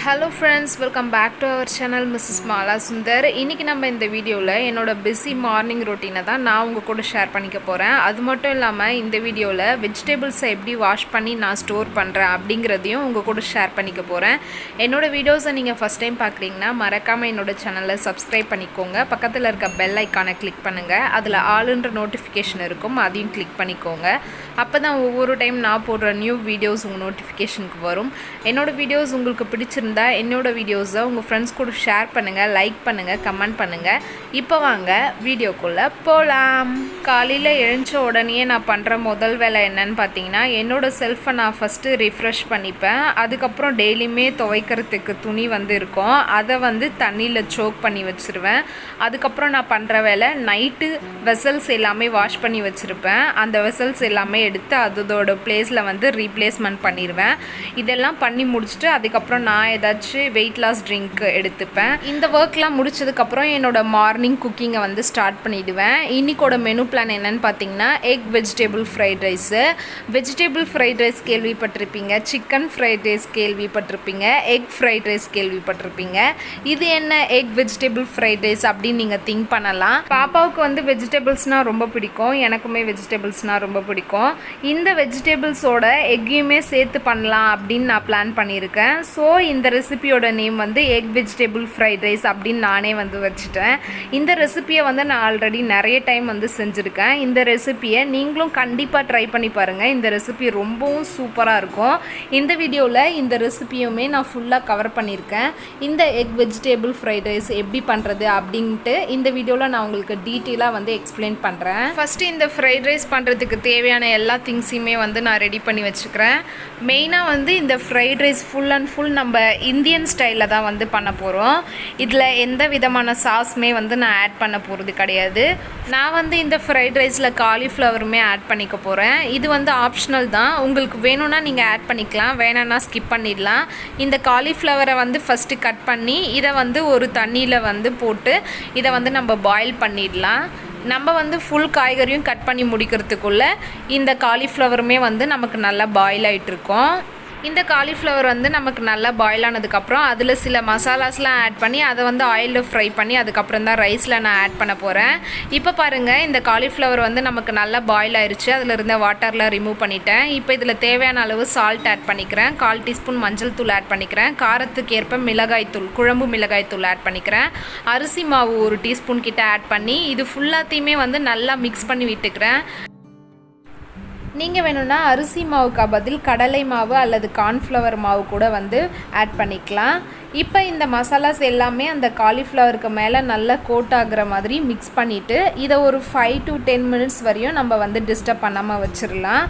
Hello friends, welcome back to our channel mrs.MALASUNDAR. இன்னைக்கு நம்ம இந்த வீடியோல என்னோட busy morning routine தான் நான் உங்க கூட ஷேர் பண்ணிக்க போறேன். அது மட்டும் இல்லாம இந்த வீடியோல vegetables எப்படி வாஷ் பண்ணி நான் ஸ்டோர் பண்றேன் அப்படிங்கறதையும் உங்க கூட ஷேர் பண்ணிக்க போறேன். என்னோட வீடியோஸை நீங்க ஃபர்ஸ்ட் டைம் பார்க்கறீங்கன்னா மறக்காம என்னோட சேனலை subscribe பண்ணிக்கோங்க. பக்கத்துல இருக்க bell icon-ஐ கிளிக் பண்ணுங்க. அதுல ஆல்ன்ற நோட்டிஃபிகேஷன் இருக்கும். அதையும் கிளிக் பண்ணிக்கோங்க. அப்பதான் ஒவ்வொரு டைம் நான் போடுற நியூ வீடியோஸ் உங்க நோட்டிஃபிகேஷனுக்கு வரும். என்னோட வீடியோஸ் உங்களுக்கு பிடிச்சிருந்தா என்னோட வீடியோஸை உங்கள் ஃப்ரெண்ட்ஸ் கூட ஷேர் பண்ணுங்கள், லைக் பண்ணுங்கள், கமெண்ட் பண்ணுங்கள். இப்போ வாங்க வீடியோக்குள்ளே போகலாம். காலையில் எழுந்த உடனே நான் பண்ணுற முதல் வேலை என்னன்னு பார்த்தீங்கன்னா, என்னோடய செல்ஃபை நான் ஃபஸ்ட்டு ரிஃப்ரெஷ் பண்ணிப்பேன். அதுக்கப்புறம் டெய்லியுமே துவைக்கிறதுக்கு துணி இருக்கும், அதை தண்ணியில் சோக் பண்ணி வச்சுருவேன். அதுக்கப்புறம் நான் பண்ணுற வேலை நைட்டு வெசல்ஸ் எல்லாமே வாஷ் பண்ணி வச்சுருப்பேன். அந்த வெசல்ஸ் எல்லாமே எடுத்து அதோட பிளேஸில் ரீப்ளேஸ்மெண்ட் பண்ணிடுவேன். இதெல்லாம் பண்ணி முடிச்சுட்டு அதுக்கப்புறம் நான் ஏதாச்சும் வெயிட் லாஸ் ட்ரிங்க் எடுத்துப்பேன். இந்த ஒர்க்லாம் முடிச்சதுக்கப்புறம் என்னோட மார்னிங் குக்கிங்கை ஸ்டார்ட் பண்ணிவிடுவேன். இன்றைக்கோட மெனு பிளான் என்னென்னு பார்த்தீங்கன்னா, egg vegetable fried rice. Vegetable fried rice கேள்விப்பட்டிருப்பீங்க, சிக்கன் ஃப்ரைட் ரைஸ் கேள்விப்பட்டிருப்பீங்க, எக் ஃப்ரைட் ரைஸ் கேள்விப்பட்டிருப்பீங்க. இது என்ன எக் வெஜிடபிள் ஃப்ரைட் ரைஸ் அப்படின்னு நீங்கள் திங்க் பண்ணலாம். பாப்பாவுக்கு வெஜிடபிள்ஸ்னால் ரொம்ப பிடிக்கும், எனக்குமே வெஜிடபிள்ஸ்னால் ரொம்ப பிடிக்கும். இந்த வெஜிடபிள்ஸோட எக்கையுமே சேர்த்து பண்ணலாம் அப்படின்னு நான் பிளான் பண்ணியிருக்கேன். ஸோ இந்த ரெசிபியோட name egg vegetable fried rice அப்படின்னு நானே வச்சுட்டேன். இந்த ரெசிபியை நான் ஆல்ரெடி நிறைய டைம் செஞ்சுருக்கேன். இந்த ரெசிபியை நீங்களும் கண்டிப்பாக ட்ரை பண்ணி பாருங்கள். இந்த ரெசிபி ரொம்பவும் சூப்பராக இருக்கும். இந்த வீடியோவில் இந்த ரெசிபியுமே நான் ஃபுல்லாக கவர் பண்ணியிருக்கேன். இந்த எக் வெஜிடபிள் ஃப்ரைட் ரைஸ் எப்படி பண்ணுறது அப்படின்ட்டு இந்த வீடியோவில் நான் உங்களுக்கு டீட்டெயிலாக எக்ஸ்பிளைன் பண்ணுறேன். ஃபஸ்ட்டு இந்த ஃப்ரைட் ரைஸ் பண்ணுறதுக்கு தேவையான எல்லா திங்ஸையுமே நான் ரெடி பண்ணி வச்சுக்கிறேன். மெயினாக இந்த fried rice full and full நம்ம இந்தியன் ஸ்டைலில் தான் பண்ண போகிறோம். இதில் எந்த விதமான சாஸுமே நான் ஆட் பண்ண போகிறது கிடையாது. நான் இந்த ஃப்ரைட் ரைஸில் காலிஃப்ளவருமே ஆட் பண்ணிக்க போகிறேன். இது ஆப்ஷனல் தான், உங்களுக்கு வேணும்னா நீங்கள் ஆட் பண்ணிக்கலாம், வேணும்னா ஸ்கிப் பண்ணிடலாம். இந்த காலிஃப்ளவரை ஃபஸ்ட்டு கட் பண்ணி இதை ஒரு தண்ணியில் போட்டு இதை நம்ம பாயில் பண்ணிடலாம். நம்ம ஃபுல் காய்கறியும் கட் பண்ணி முடிக்கிறதுக்குள்ளே இந்த காலிஃப்ளவருமே நமக்கு நல்லா பாயில் ஆகிட்டுருக்கோம். இந்த காலிஃப்ளவர் நமக்கு நல்லா பாயில் ஆனதுக்கப்புறம் அதில் சில மசாலாஸ்லாம் ஆட் பண்ணி அதை ஆயிலில் ஃப்ரை பண்ணி அதுக்கப்புறம் தான் ரைஸில் நான் ஆட் பண்ண போகிறேன். இப்போ பாருங்கள், இந்த காலிஃப்ளவர் நமக்கு நல்லா பாயில் ஆயிடுச்சு. அதில் இருந்த வாட்டர்லாம் ரிமூவ் பண்ணிட்டேன். இப்போ இதில் தேவையான அளவு சால்ட் ஆட் பண்ணிக்கிறேன். 1/4 டீஸ்பூன் மஞ்சள் தூள் ஆட் பண்ணிக்கிறேன். காரத்துக்கு ஏற்ப மிளகாய்த்தூள், குழம்பு மிளகாய்த்தூள் ஆட் பண்ணிக்கிறேன். அரிசி மாவு 1 டீஸ்பூன் கிட்ட ஆட் பண்ணி இது ஃபுல்லாத்தையுமே நல்லா மிக்ஸ் பண்ணி விட்டுக்கிறேன். நீங்கள் வேணும்னா அரிசி மாவுக்கு பதில் கடலை மாவு அல்லது கார்ன்ஃப்ளவர் மாவு கூட ஆட் பண்ணிக்கலாம். இப்போ இந்த மசாலாஸ் எல்லாமே அந்த காலிஃப்ளவருக்கு மேலே நல்லா கோட் ஆகுற மாதிரி மிக்ஸ் பண்ணிவிட்டு இதை ஒரு 5 to 10 மினிட்ஸ் வரையும் நம்ம டிஸ்டர்ப் பண்ணாமல் வச்சிடலாம்.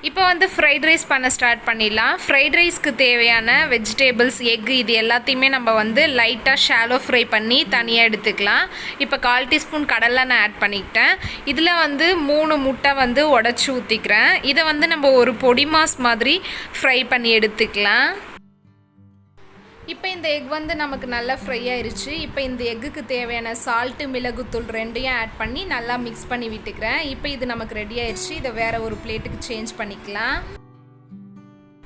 இப்போ ஃப்ரைட் ரைஸ் பண்ண ஸ்டார்ட் பண்ணிடலாம். ஃப்ரைட் ரைஸ்க்கு தேவையான வெஜிடபிள்ஸ், எக் இது எல்லாத்தையுமே நம்ம லைட்டாக ஷாலோ ஃப்ரை பண்ணி தனியாக எடுத்துக்கலாம். இப்போ 1/4 டீஸ்பூன் கடலை நான் ஆட் பண்ணிக்கிட்டேன். இதில் 3 முட்டை உடச்சி ஊற்றிக்கிறேன். இதை நம்ம ஒரு பொடி மாஸ் மாதிரி ஃப்ரை பண்ணி எடுத்துக்கலாம். இப்போ இந்த எக் நமக்கு நல்லா ஃப்ரை ஆயிடுச்சு. இப்போ இந்த எக்குக்கு தேவையான சால்ட்டு, மிளகுத்தூள் ரெண்டையும் ஆட் பண்ணி நல்லா மிக்ஸ் பண்ணி விட்டுக்கிறேன். இப்போ இது நமக்கு ரெடி ஆயிடுச்சு. இதை வேறு ஒரு பிளேட்டுக்கு சேஞ்ச் பண்ணிக்கலாம்.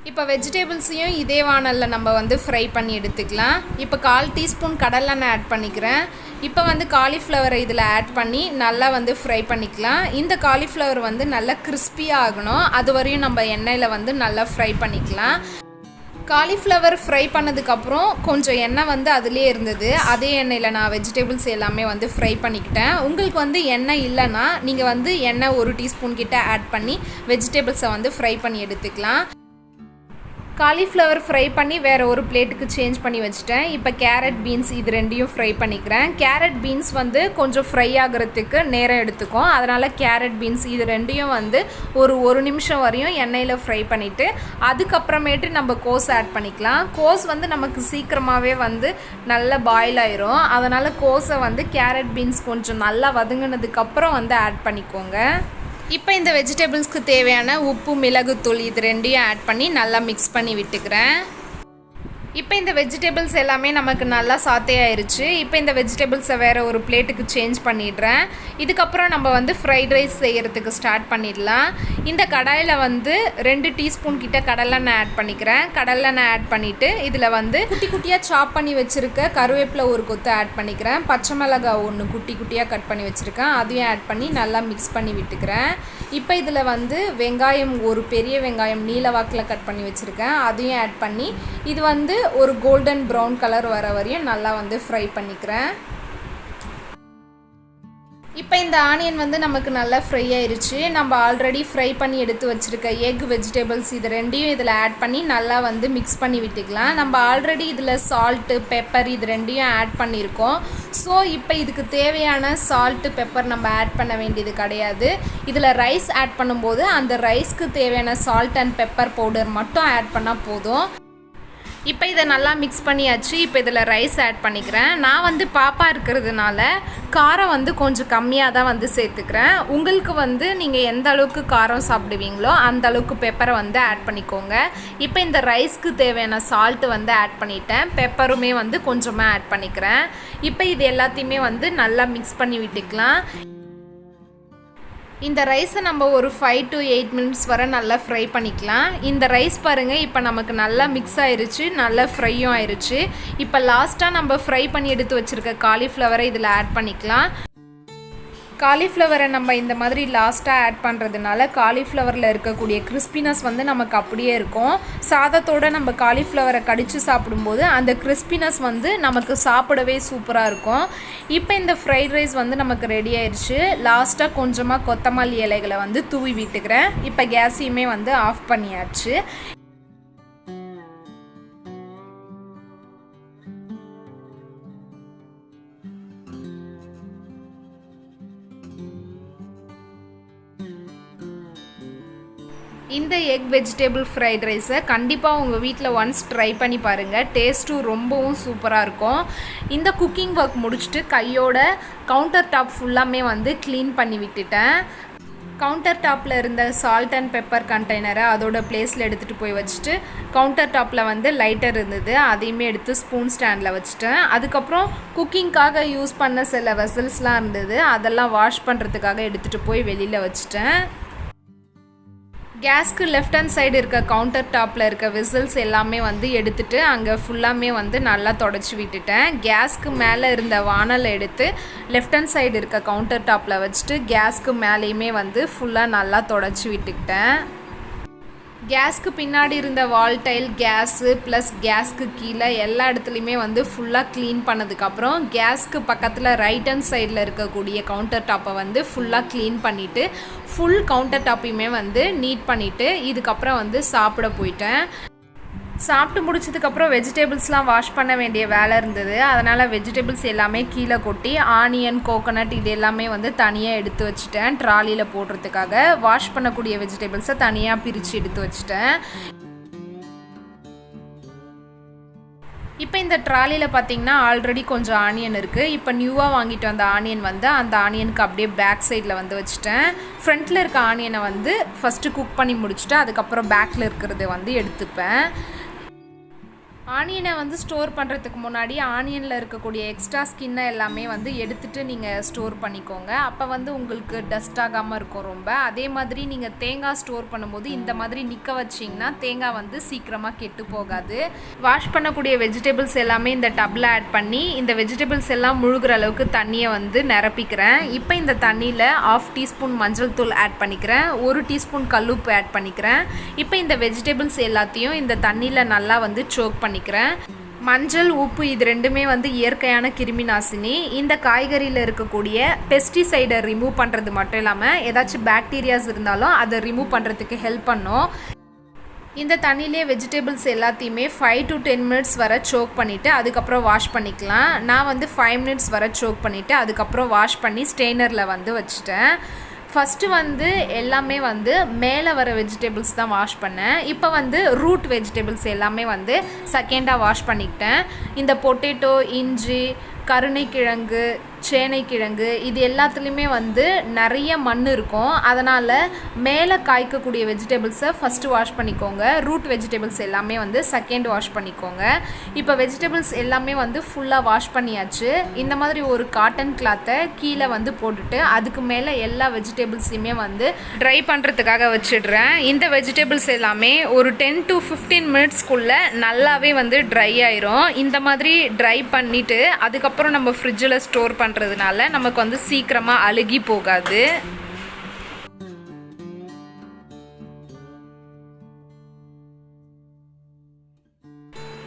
இப்போ வெஜிடபிள்ஸையும் இதே வானலில் நம்ம ஃப்ரை பண்ணி எடுத்துக்கலாம். இப்போ 1/4 டீஸ்பூன் கடலை நான் ஆட் பண்ணிக்கிறேன். இப்போ காலிஃப்ளவரை இதில் ஆட் பண்ணி நல்லா ஃப்ரை பண்ணிக்கலாம். இந்த காலிஃப்ளவர் நல்லா கிறிஸ்பியாக ஆகணும், அது வரையும் நம்ம எண்ணெயில் நல்லா ஃப்ரை பண்ணிக்கலாம். காலிஃப்ளவர் ஃப்ரை பண்ணதுக்கப்புறம் கொஞ்சம் எண்ணெய் அதிலே இருந்தது. அதே எண்ணெயில் நான் வெஜிடபிள்ஸ் எல்லாமே ஃப்ரை பண்ணிக்கிட்டேன். உங்களுக்கு எண்ணெய் இல்லைன்னா நீங்கள் எண்ணெய் 1 டீஸ்பூன் கிட்ட ஆட் பண்ணி வெஜிடபிள்ஸை ஃப்ரை பண்ணி எடுத்துக்கலாம். காலிஃப்ளவர் ஃப்ரை பண்ணி வேறு ஒரு பிளேட்டுக்கு சேஞ்ச் பண்ணி வச்சுட்டேன். இப்போ கேரட், பீன்ஸ் இது ரெண்டையும் ஃப்ரை பண்ணிக்கிறேன். கேரட், பீன்ஸ் கொஞ்சம் ஃப்ரை ஆகிறதுக்கு நேரம் எடுத்துக்கும். அதனால் கேரட், பீன்ஸ் இது ரெண்டையும் ஒரு 1 நிமிஷம் வரையும் எண்ணெயில் ஃப்ரை பண்ணிவிட்டு அதுக்கப்புறமேட்டு நம்ம கோஸ் ஆட் பண்ணிக்கலாம். கோஸ் நமக்கு சீக்கிரமாகவே நல்லா பாயில் ஆயிரும். அதனால் கோஸை கேரட், பீன்ஸ் கொஞ்சம் நல்லா வதங்கினதுக்கப்புறம் ஆட் பண்ணிக்கோங்க. இப்போ இந்த வெஜிடபிள்ஸ்க்கு தேவையான உப்பு, மிளகுத்தூள் இது ரெண்டையும் ஆட் பண்ணி நல்லா மிக்ஸ் பண்ணி விட்டுக்கிறேன். இப்போ இந்த வெஜிடபிள்ஸ் எல்லாமே நமக்கு நல்லா சாத்தே ஆயிடுச்சு. இப்போ இந்த வெஜிடபிள்ஸை வேறு ஒரு பிளேட்டுக்கு சேஞ்ச் பண்ணிடுறேன். இதுக்கப்புறம் நம்ம வந்து ஃப்ரைட் ரைஸ் செய்கிறதுக்கு ஸ்டார்ட் பண்ணிடலாம். இந்த கடாயில் வந்து 2 டீஸ்பூன் கிட்ட கடலெண்ணெய் ஆட் பண்ணிக்கிறேன். கடலெண்ணெய் ஆட் பண்ணிவிட்டு இதில் வந்து குட்டி குட்டியாக சாப் பண்ணி வச்சுருக்க கருவேப்பிலை ஒரு கொத்து ஆட் பண்ணிக்கிறேன். பச்சை மிளகாய் ஒன்று குட்டி குட்டியாக கட் பண்ணி வச்சுருக்கேன், அதையும் ஆட் பண்ணி நல்லா மிக்ஸ் பண்ணி விட்டுக்கிறேன். இப்போ இதில் வந்து வெங்காயம், ஒரு பெரிய வெங்காயம் நீல வாக்கில் கட் பண்ணி வச்சுருக்கேன், அதையும் ஆட் பண்ணி இது வந்து ஒரு கோல்டன் ப்ரௌன் கலர் வர வரையும் நல்லா வந்து ஃப்ரை பண்ணிக்கிறேன். இப்போ இந்த ஆனியன் வந்து நமக்கு நல்லா ஃப்ரை ஆயிடுச்சு. நம்ம ஆல்ரெடி ஃப்ரை பண்ணி எடுத்து வச்சுருக்க எக், வெஜிடபிள்ஸ் இது ரெண்டையும் இதில் ஆட் பண்ணி நல்லா வந்து மிக்ஸ் பண்ணி விட்டுக்கலாம். நம்ம ஆல்ரெடி இதில் சால்ட்டு, பெப்பர் இது ரெண்டையும் ஆட் பண்ணியிருக்கோம். ஸோ இப்போ இதுக்கு தேவையான சால்ட்டு, பெப்பர் நம்ம ஆட் பண்ண வேண்டியது கிடையாது. இதில் ரைஸ் ஆட் பண்ணும்போது அந்த ரைஸ்க்கு தேவையான சால்ட் அண்ட் பெப்பர் பவுடர் மட்டும் ஆட் பண்ணால் போதும். இப்போ இதை நல்லா மிக்ஸ் பண்ணியாச்சு. இப்போ இதில் ரைஸ் ஆட் பண்ணிக்கிறேன். நான் வந்து பாப்பா இருக்கிறதுனால காரம் வந்து கொஞ்சம் கம்மியாக தான் வந்து சேர்த்துக்கிறேன். உங்களுக்கு வந்து நீங்கள் எந்த அளவுக்கு காரம் சாப்பிடுவீங்களோ அந்த அளவுக்கு பெப்பரை வந்து ஆட் பண்ணிக்கோங்க. இப்போ இந்த ரைஸ்க்கு தேவையான சால்ட்டு வந்து ஆட் பண்ணிட்டேன், பெப்பருமே வந்து கொஞ்சமாக ஆட் பண்ணிக்கிறேன். இப்போ இது எல்லாத்தையுமே வந்து நல்லா மிக்ஸ் பண்ணி விட்டுக்கலாம். இந்த ரைஸை நம்ம ஒரு 5 to 8 minutes வரை நல்லா ஃப்ரை பண்ணிக்கலாம். இந்த ரைஸ் பாருங்கள் இப்போ நமக்கு நல்லா மிக்ஸ் ஆயிடுச்சு, நல்லா ஃப்ரையும் ஆயிடுச்சு. இப்போ லாஸ்ட்டாக நம்ம ஃப்ரை பண்ணி எடுத்து வச்சுருக்க காலிஃப்ளவரை இதில் ஆட் பண்ணிக்கலாம். காலிஃப்ளவரை நம்ம இந்த மாதிரி லாஸ்ட்டாக ஆட் பண்ணுறதுனால காலிஃப்ளவரில் இருக்கக்கூடிய கிறிஸ்பினஸ் வந்து நமக்கு அப்படியே இருக்கும். சாதத்தோடு நம்ம காலிஃப்ளவரை கடித்து சாப்பிடும்போது அந்த கிறிஸ்பினஸ் வந்து நமக்கு சாப்பிடவே சூப்பராக இருக்கும். இப்போ இந்த ஃப்ரைட் ரைஸ் வந்து நமக்கு ரெடி ஆயிடுச்சு. லாஸ்ட்டாக கொஞ்சமாக கொத்தமல்லி இலைகளை வந்து தூவி விட்டுக்கிறேன். இப்போ கேஸையுமே வந்து ஆஃப் பண்ணியாச்சு. இந்த எக் வெஜிடபிள் ஃப்ரைட் ரைஸை கண்டிப்பாக உங்கள் வீட்டில் ஒன்ஸ் ட்ரை பண்ணி பாருங்கள். டேஸ்ட்டும் ரொம்பவும் சூப்பராக இருக்கும். இந்த குக்கிங் ஒர்க் முடிச்சுட்டு கையோட கவுண்டர் டாப் ஃபுல்லாமே வந்து க்ளீன் பண்ணி விட்டுட்டேன். கவுண்டர் டாப்பில் இருந்த சால்ட் அண்ட் பெப்பர் கண்டெய்னரை அதோட பிளேஸில் எடுத்துகிட்டு போய் வச்சுட்டு கவுண்டர் டாப்பில் வந்து லைட்டர் இருந்தது, அதையுமே எடுத்து ஸ்பூன் ஸ்டாண்டில் வச்சுட்டேன். அதுக்கப்புறம் குக்கிங்காக யூஸ் பண்ண சில வெசல்ஸ்லாம் இருந்தது, அதெல்லாம் வாஷ் பண்ணுறதுக்காக எடுத்துகிட்டு போய் வெளியில் வச்சுட்டேன். கேஸ்க்கு லெஃப்ட் ஹேண்ட் சைடு இருக்க கவுண்டர் டாப்பில் இருக்க விசில்ஸ் எல்லாமே வந்து எடுத்துகிட்டு அங்கே ஃபுல்லாமே வந்து நல்லா தொடச்சி விட்டுட்டேன். கேஸ்க்கு மேலே இருந்த வானலை எடுத்து லெஃப்ட் ஹேண்ட் சைடு இருக்க கவுண்டர் டாப்பில் வச்சுட்டு கேஸ்க்கு மேலேயுமே வந்து ஃபுல்லாக நல்லா தொடச்சி விட்டுக்கிட்டேன். கேஸ்க்கு பின்னாடி இருந்த வால் டைல், கேஸு ப்ளஸ் கேஸ்க்கு கீழே எல்லா இடத்துலையுமே வந்து ஃபுல்லாக க்ளீன் பண்ணதுக்கப்புறம் கேஸ்க்கு பக்கத்தில் ரைட் ஹேண்ட் சைடில் இருக்கக்கூடிய கவுண்டர் டாப்பை வந்து ஃபுல்லாக க்ளீன் பண்ணிவிட்டு ஃபுல் கவுண்டர் டாப்பையுமே வந்து நீட் பண்ணிவிட்டு இதுக்கப்புறம் வந்து சாப்பிட போயிட்டேன். சாப்பிட்டு முடிச்சதுக்கப்புறம் வெஜிடபிள்ஸ்லாம் வாஷ் பண்ண வேண்டிய வேலை இருந்தது. அதனால் வெஜிடபிள்ஸ் எல்லாமே கீழே கொட்டி ஆனியன், கோகோனட் இது எல்லாமே வந்து தனியாக எடுத்து வச்சுட்டேன். ட்ராலியில் போடுறதுக்காக வாஷ் பண்ணக்கூடிய வெஜிடபிள்ஸை தனியாக பிரித்து எடுத்து வச்சுட்டேன். இப்போ இந்த ட்ராலியில் பார்த்திங்கன்னா ஆல்ரெடி கொஞ்சம் ஆனியன் இருக்குது. இப்போ நியூவாக வாங்கிட்டு வந்த ஆனியன் வந்து அந்த ஆனியனுக்கு அப்படியே பேக் சைடில் வந்து வச்சுட்டேன். ஃப்ரண்ட்டில் இருக்க ஆனியனை வந்து ஃபஸ்ட்டு குக் பண்ணி முடிச்சுட்டு அதுக்கப்புறம் பேக்கில் இருக்கிறத வந்து எடுத்துப்பேன். ஆனியனை வந்து ஸ்டோர் பண்ணுறதுக்கு முன்னாடி ஆனியனில் இருக்கக்கூடிய எக்ஸ்ட்ரா ஸ்கின்னை எல்லாமே வந்து எடுத்துகிட்டு நீங்கள் ஸ்டோர் பண்ணிக்கோங்க. அப்போ வந்து உங்களுக்கு டஸ்ட் ஆகாமல் இருக்கும் ரொம்ப. அதே மாதிரி நீங்கள் தேங்காய் ஸ்டோர் பண்ணும்போது இந்த மாதிரி நிற்க வச்சிங்கன்னா தேங்காய் வந்து சீக்கிரமாக கெட்டு போகாது. வாஷ் பண்ணக்கூடிய வெஜிடபிள்ஸ் எல்லாமே இந்த டப்பில் ஆட் பண்ணி இந்த வெஜிடபிள்ஸ் எல்லாம் முழுகிற அளவுக்கு தண்ணியை வந்து நிரப்பிக்கிறேன். இப்போ இந்த தண்ணியில் 1/2 டீஸ்பூன் மஞ்சள் தூள் ஆட் பண்ணிக்கிறேன், 1 டீஸ்பூன் கல்லுப்பு ஆட் பண்ணிக்கிறேன். இப்போ இந்த வெஜிடபிள்ஸ் எல்லாத்தையும் இந்த தண்ணியில் நல்லா வந்து சோக் பண்ணிக்கிறேன். மஞ்சள், உப்பு இது ரெண்டுமே வந்து இயற்கையான கிருமி நாசினி. இந்த காய்கறியில் இருக்கக்கூடிய பெஸ்டிசைடை ரிமூவ் பண்ணுறது மட்டும் இல்லாமல் ஏதாச்சும் பாக்டீரியாஸ் இருந்தாலும் அதை ரிமூவ் பண்ணுறதுக்கு ஹெல்ப் பண்ணும். இந்த தண்ணியிலே வெஜிடபிள்ஸ் எல்லாத்தையுமே 5 to 10 minutes வரை சோக் பண்ணிவிட்டு அதுக்கப்புறம் வாஷ் பண்ணிக்கலாம். நான் வந்து 5 minutes வரை சோக் பண்ணிவிட்டு அதுக்கப்புறம் வாஷ் பண்ணி ஸ்டெய்னரில் வந்து வச்சுட்டேன். ஃபஸ்ட்டு வந்து எல்லாமே வந்து மேலே வர வெஜிடபிள்ஸ் தான் வாஷ் பண்ணேன். இப்போ வந்து ரூட் வெஜிடபிள்ஸ் எல்லாமே வந்து செகண்டாக வாஷ் பண்ணிக்கிட்டேன். இந்த பொட்டேட்டோ, இஞ்சி, கருணைக்கிழங்கு, சேனைக்கிழங்கு இது எல்லாத்துலேயுமே வந்து நிறைய மண் இருக்கும். அதனால் மேலே காய்க்கக்கூடிய வெஜிடபிள்ஸை ஃபஸ்ட்டு வாஷ் பண்ணிக்கோங்க. ரூட் வெஜிடபிள்ஸ் எல்லாமே வந்து செகண்ட் வாஷ் பண்ணிக்கோங்க. இப்போ வெஜிடபிள்ஸ் எல்லாமே வந்து ஃபுல்லாக வாஷ் பண்ணியாச்சு. இந்த மாதிரி ஒரு காட்டன் கிளாத்தை கீழே வந்து போட்டுட்டு அதுக்கு மேலே எல்லா வெஜிடபிள்ஸையுமே வந்து ட்ரை பண்ணுறதுக்காக வச்சிடுறேன். இந்த வெஜிடபிள்ஸ் எல்லாமே ஒரு 10 to 15 மினிட்ஸ்க்குள்ளே நல்லாவே வந்து ட்ரை ஆயிரும். இந்த மாதிரி ட்ரை பண்ணிவிட்டு அதுக்கப்புறம் நம்ம ஃப்ரிட்ஜில் ஸ்டோர் பண்ணுறதுனால நமக்கு வந்து சீக்கிரமாக அழுகி போகாது.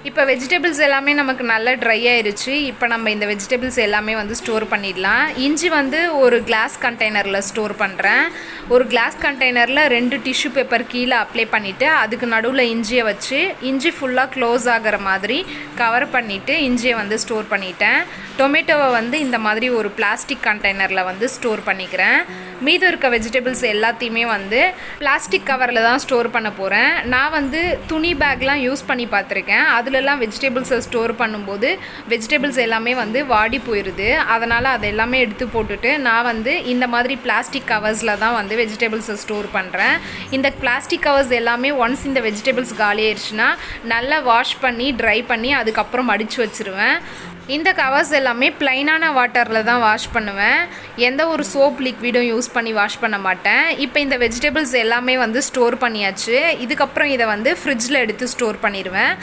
இப்போ வெஜிடபிள்ஸ் எல்லாமே நமக்கு நல்லா ட்ரை ஆயிடுச்சு. இப்போ நம்ம இந்த வெஜிடபிள்ஸ் எல்லாமே வந்து ஸ்டோர் பண்ணிடலாம். இஞ்சி வந்து ஒரு கிளாஸ் கண்டெய்னரில் ஸ்டோர் பண்ணுறேன். ஒரு கிளாஸ் கண்டெய்னரில் 2 டிஷ்யூ பேப்பர் கீழே அப்ளை பண்ணிவிட்டு அதுக்கு நடுவில் இஞ்சியை வச்சு இஞ்சி ஃபுல்லாக க்ளோஸ் ஆகிற மாதிரி கவர் பண்ணிவிட்டு இஞ்சியை வந்து ஸ்டோர் பண்ணிட்டேன். டொமேட்டோவை வந்து இந்த மாதிரி ஒரு பிளாஸ்டிக் கண்டெய்னரில் வந்து ஸ்டோர் பண்ணிக்கிறேன். மீதம் இருக்க வெஜிடபிள்ஸ் எல்லாத்தையுமே வந்து பிளாஸ்டிக் கவரில் தான் ஸ்டோர் பண்ண போகிறேன். நான் வந்து துணி பேக்லாம் யூஸ் பண்ணி பார்த்துருக்கேன். அதுலலாம் வெஜிடபிள்ஸை ஸ்டோர் பண்ணும்போது வெஜிடபிள்ஸ் எல்லாமே வந்து வாடி போயிடுது. அதனால் அதை எல்லாமே எடுத்து போட்டுட்டு நான் வந்து இந்த மாதிரி பிளாஸ்டிக் கவர்ஸில் தான் வந்து வெஜிடபிள்ஸை ஸ்டோர் பண்ணுறேன். இந்த பிளாஸ்டிக் கவர்ஸ் எல்லாமே ஒன்ஸ் இந்த வெஜிடபிள்ஸ் காலி ஆயிடுச்சுன்னா நல்லா வாஷ் பண்ணி ட்ரை பண்ணி அதுக்கப்புறம் மடித்து வச்சுருவேன். இந்த கவர்ஸ் எல்லாமே ப்ளைனான வாட்டரில் தான் வாஷ் பண்ணுவேன். எந்த ஒரு சோப் லிக்விடும் யூஸ் பண்ணி வாஷ் பண்ண மாட்டேன். இப்போ இந்த வெஜிடபிள்ஸ் எல்லாமே வந்து ஸ்டோர் பண்ணியாச்சு. இதுக்கப்புறம் இதை வந்து ஃப்ரிட்ஜில் எடுத்து ஸ்டோர் பண்ணிடுவேன்.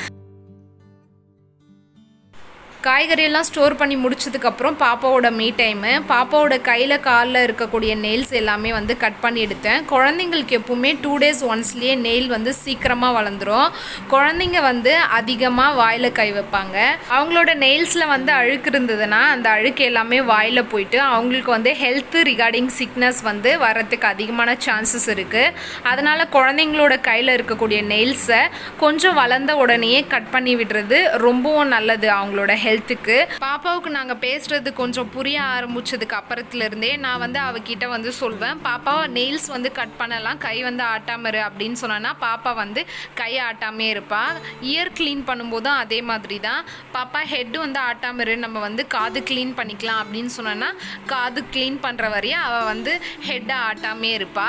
காய்கறியெல்லாம் ஸ்டோர் பண்ணி முடிச்சதுக்கப்புறம் பாப்பாவோட மீ டைமு. பாப்பாவோட கையில் காலில் இருக்கக்கூடிய நெயில்ஸ் எல்லாமே வந்து கட் பண்ணி எடுத்தேன். குழந்தைங்களுக்கு எப்பவுமே 2 days ஒன்ஸ்லேயே நெயில் வந்து சீக்கிரமாக வளர்ந்துடும். குழந்தைங்க வந்து அதிகமாக வாயில் கை வைப்பாங்க. அவங்களோட நெயில்ஸில் வந்து அழுக்கு இருந்ததுன்னா அந்த அழுக்கு எல்லாமே வாயில் போயிட்டு அவங்களுக்கு வந்து ஹெல்த் ரிகார்டிங் சிக்னஸ் வந்து வரத்துக்கு அதிகமான சான்சஸ் இருக்குது. அதனால் குழந்தைங்களோட கையில் இருக்கக்கூடிய நெயில்ஸை கொஞ்சம் வளர்ந்த உடனேயே கட் பண்ணி விடுறது ரொம்பவும் நல்லது அவங்களோட ஹெல்த்துக்கு. பாப்பாவுக்கு நாங்கள் பேசுகிறது கொஞ்சம் புரிய ஆரம்பிச்சதுக்கு அப்புறத்துலேருந்தே நான் வந்து அவகிட்ட வந்து சொல்வேன், பாப்பா நெயில்ஸ் வந்து கட் பண்ணலாம், கை வந்து ஆட்டாமரு அப்படின்னு சொன்னா பாப்பா வந்து கையை ஆட்டாமே இருப்பா. இயர் க்ளீன் பண்ணும்போதும் அதே மாதிரி தான். பாப்பா ஹெட்டு வந்து ஆட்டாமரு, நம்ம வந்து காது க்ளீன் பண்ணிக்கலாம் அப்படின்னு சொன்னா காது க்ளீன் பண்ணுற வரையும் அவள் வந்து ஹெட்டை ஆட்டாமே இருப்பா.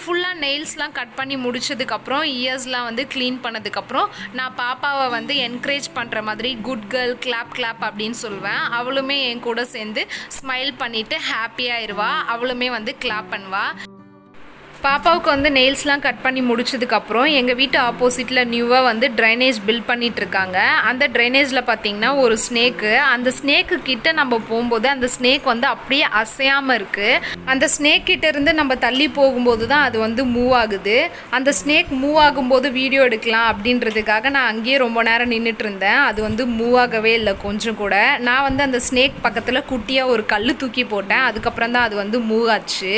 ஃபுல்லாக நெயில்ஸ்லாம் கட் பண்ணி முடிச்சதுக்கப்புறம் இயர்ஸ்லாம் வந்து க்ளீன் பண்ணதுக்கப்புறம் நான் பாப்பாவை வந்து என்கரேஜ் பண்ணுற மாதிரி குட் கேர்ள் கிளாப் அப்படின்னு சொல்வேன். அவளுமே என் கூட சேர்ந்து ஸ்மைல் பண்ணிட்டு ஹாப்பியாயிருவா. அவளுமே வந்து கிளாப் பண்ணுவா. பாப்பாவுக்கு வந்து நெயில்ஸ்லாம் கட் பண்ணி முடிச்சதுக்கப்புறம் எங்கள் வீட்டு ஆப்போசிட்டில் நியூவாக வந்து ட்ரைனேஜ் பில்ட் பண்ணிகிட்ருக்காங்க. அந்த ட்ரைனேஜில் பார்த்திங்கன்னா ஒரு ஸ்னேக்கு. அந்த ஸ்னேக்கு கிட்ட நம்ம போகும்போது அந்த ஸ்னேக் வந்து அப்படியே அசையாமல் இருக்குது. அந்த ஸ்னேக் கிட்ட இருந்து நம்ம தள்ளி போகும்போது தான் அது வந்து மூவ் ஆகுது. அந்த ஸ்னேக் மூவ் ஆகும்போது வீடியோ எடுக்கலாம் அப்படின்றதுக்காக நான் அங்கேயே ரொம்ப நேரம் நின்றுட்டு இருந்தேன். அது வந்து மூவ் ஆகவே இல்லை கொஞ்சம் கூட. நான் வந்து அந்த ஸ்னேக் பக்கத்தில் குட்டியாக ஒரு கல் தூக்கி போட்டேன். அதுக்கப்புறம் தான் அது வந்து மூவ் ஆச்சு.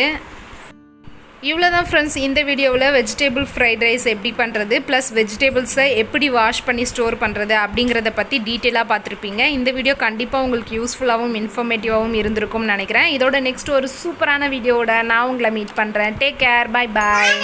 இவ்வளோ தான் ஃப்ரெண்ட்ஸ். இந்த வீடியோவில் வெஜிடபிள் ஃப்ரைட் ரைஸ் எப்படி பண்ணுறது ப்ளஸ் வெஜிடபிள்ஸை எப்படி வாஷ் பண்ணி ஸ்டோர் பண்ணுறது அப்படிங்கிறத பற்றி டீட்டெயிலாக பார்த்துருப்பீங்க. இந்த வீடியோ கண்டிப்பாக உங்களுக்கு யூஸ்ஃபுல்லாகவும் இன்ஃபர்மேட்டிவாகவும் இருந்திருக்கும்னு நினைக்கிறேன். இதோட நெக்ஸ்ட் ஒரு சூப்பரான வீடியோவோட நான் உங்களை மீட் பண்ணுறேன். Take care, bye bye.